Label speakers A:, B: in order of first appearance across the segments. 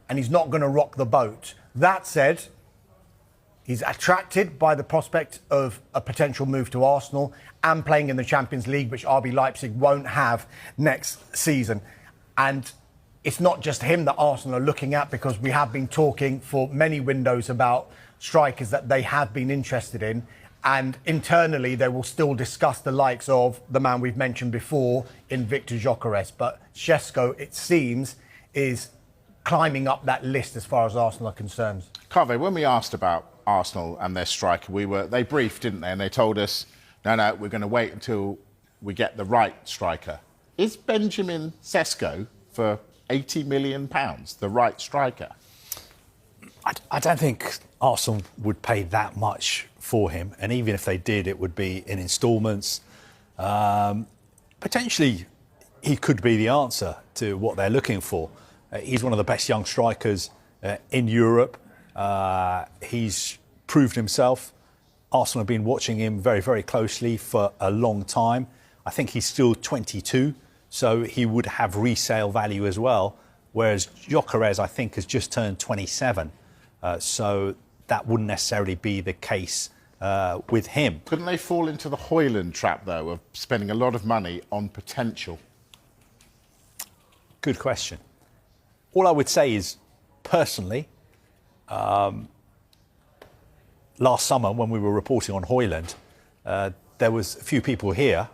A: and he's not going to rock the boat. That said, he's attracted by the prospect of a potential move to Arsenal and playing in the Champions League, which RB Leipzig won't have next season. And it's not just him that Arsenal are looking at, because we have been talking for many windows about strikers that they have been interested in. And internally, they will still discuss the likes of the man we've mentioned before in Victor Gyökeres. But Sesko, it seems, is climbing up that list as far as Arsenal are concerned.
B: Carve, when we asked about Arsenal and their striker, they briefed, didn't they? And they told us, no, we're going to wait until we get the right striker. Is Benjamin Sesko for £80 million the right striker?
C: I don't think Arsenal would pay that much for him, and even if they did, it would be in instalments. Potentially, he could be the answer to what they're looking for. He's one of the best young strikers in Europe. He's proved himself. Arsenal have been watching him very, very closely for a long time. I think he's still 22, so he would have resale value as well, whereas Gyökeres, I think, has just turned 27. So that wouldn't necessarily be the case with him.
B: Couldn't they fall into the Højlund trap, though, of spending a lot of money on potential?
C: Good question. All I would say is, personally, last summer when we were reporting on Højlund, there was a few people here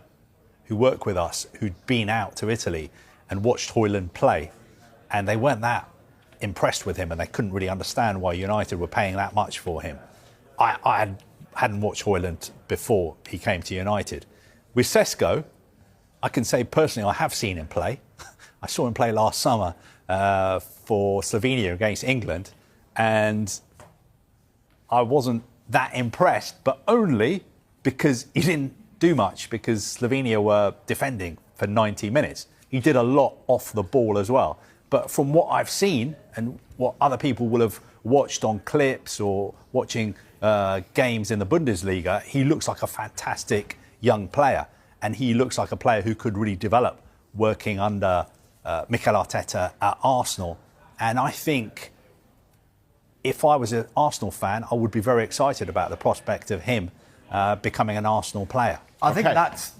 C: who work with us who'd been out to Italy and watched Højlund play, and they weren't that impressed with him, and they couldn't really understand why United were paying that much for him. I hadn't watched Højlund before he came to United. With Sesko, I can say personally I have seen him play. I saw him play last summer for Slovenia against England, and I wasn't that impressed, but only because he didn't do much, because Slovenia were defending for 90 minutes. He did a lot off the ball as well. But from what I've seen and what other people will have watched on clips or watching games in the Bundesliga, he looks like a fantastic young player. And he looks like a player who could really develop working under Mikel Arteta at Arsenal. And I think if I was an Arsenal fan, I would be very excited about the prospect of him becoming an Arsenal player.
A: I think that's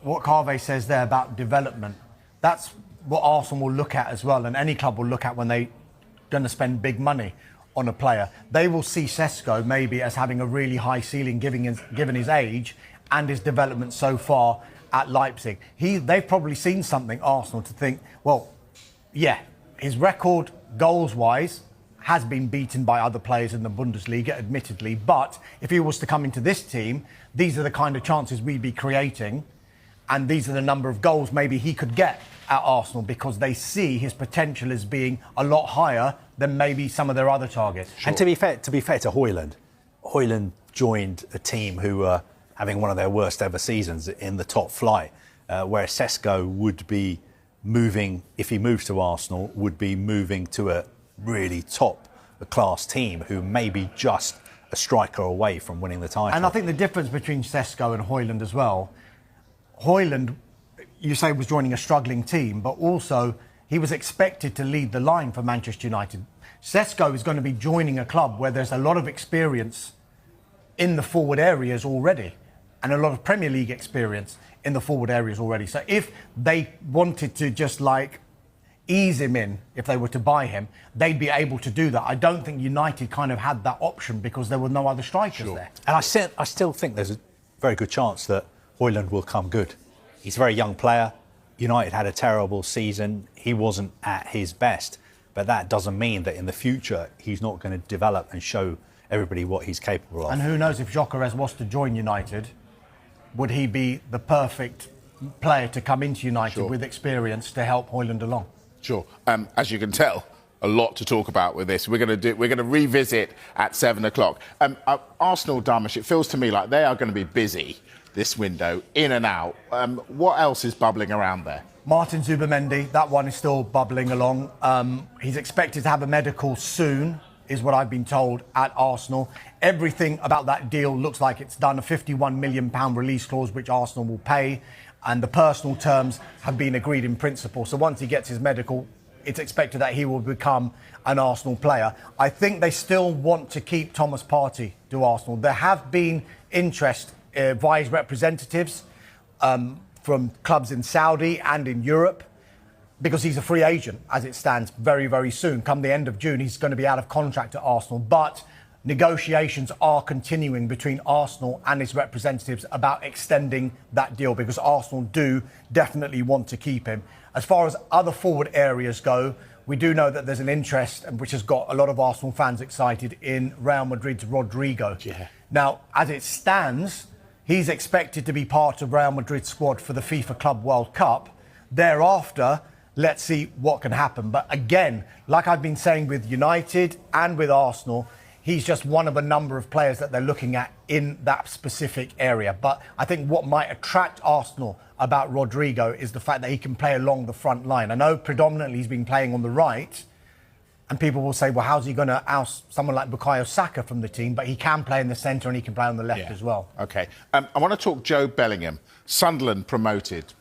A: what Carve says there about development. That's what Arsenal will look at as well, and any club will look at when they're going to spend big money on a player. They will see Sesko maybe as having a really high ceiling, given his age and his development so far at Leipzig. They've probably seen something, Arsenal, to think, well, yeah, his record goals-wise has been beaten by other players in the Bundesliga, admittedly, but if he was to come into this team, these are the kind of chances we'd be creating, and these are the number of goals maybe he could get at Arsenal, because they see his potential as being a lot higher than maybe some of their other targets.
C: Sure. And to be fair to Højlund joined a team who were having one of their worst ever seasons in the top flight, whereas Sesko would be moving, if he moves to Arsenal, would be moving to a really top-class team who may be just a striker away from winning the title.
A: And I think the difference between Sesko and Højlund as well, Højlund, you say, was joining a struggling team, but also he was expected to lead the line for Manchester United. Sesko is going to be joining a club where there's a lot of experience in the forward areas already, and a lot of Premier League experience in the forward areas already. So if they wanted to just ease him in, if they were to buy him, they'd be able to do that. I don't think United kind of had that option because there were no other strikers there.
C: And I still think there's a very good chance that Højlund will come good. He's a very young player. United had a terrible season. He wasn't at his best. But that doesn't mean that in the future he's not going to develop and show everybody what he's capable of.
A: And who knows, if Gyökeres was to join United, would he be the perfect player to come into United with experience to help Højlund along?
B: Sure. As you can tell, a lot to talk about with this. We're going to revisit at 7 o'clock. Arsenal, Dharmesh, it feels to me like they are going to be busy this window, in and out. What else is bubbling around there?
A: Martin Zubimendi, that one is still bubbling along. He's expected to have a medical soon, is what I've been told, at Arsenal. Everything about that deal looks like it's done. A £51 million release clause, which Arsenal will pay, and the personal terms have been agreed in principle. So once he gets his medical it's expected that he will become an Arsenal player. I think they still want to keep Thomas Partey to Arsenal. There have been interest via his representatives from clubs in Saudi and in Europe, because he's a free agent as it stands very, very soon. Come the end of June, he's going to be out of contract at Arsenal. But negotiations are continuing between Arsenal and his representatives about extending that deal, because Arsenal do definitely want to keep him. As far as other forward areas go, we do know that there's an interest, which has got a lot of Arsenal fans excited, in Real Madrid's Rodrygo.
B: Yeah.
A: Now, as it stands, he's expected to be part of Real Madrid's squad for the FIFA Club World Cup. Thereafter, let's see what can happen. But again, like I've been saying with United and with Arsenal, he's just one of a number of players that they're looking at in that specific area. But I think what might attract Arsenal about Rodrygo is the fact that he can play along the front line. I know predominantly he's been playing on the right, and people will say, well, how's he going to oust someone like Bukayo Saka from the team? But he can play in the centre and he can play on the left as well.
B: OK. I want to talk Joe Bellingham. Sunderland promoted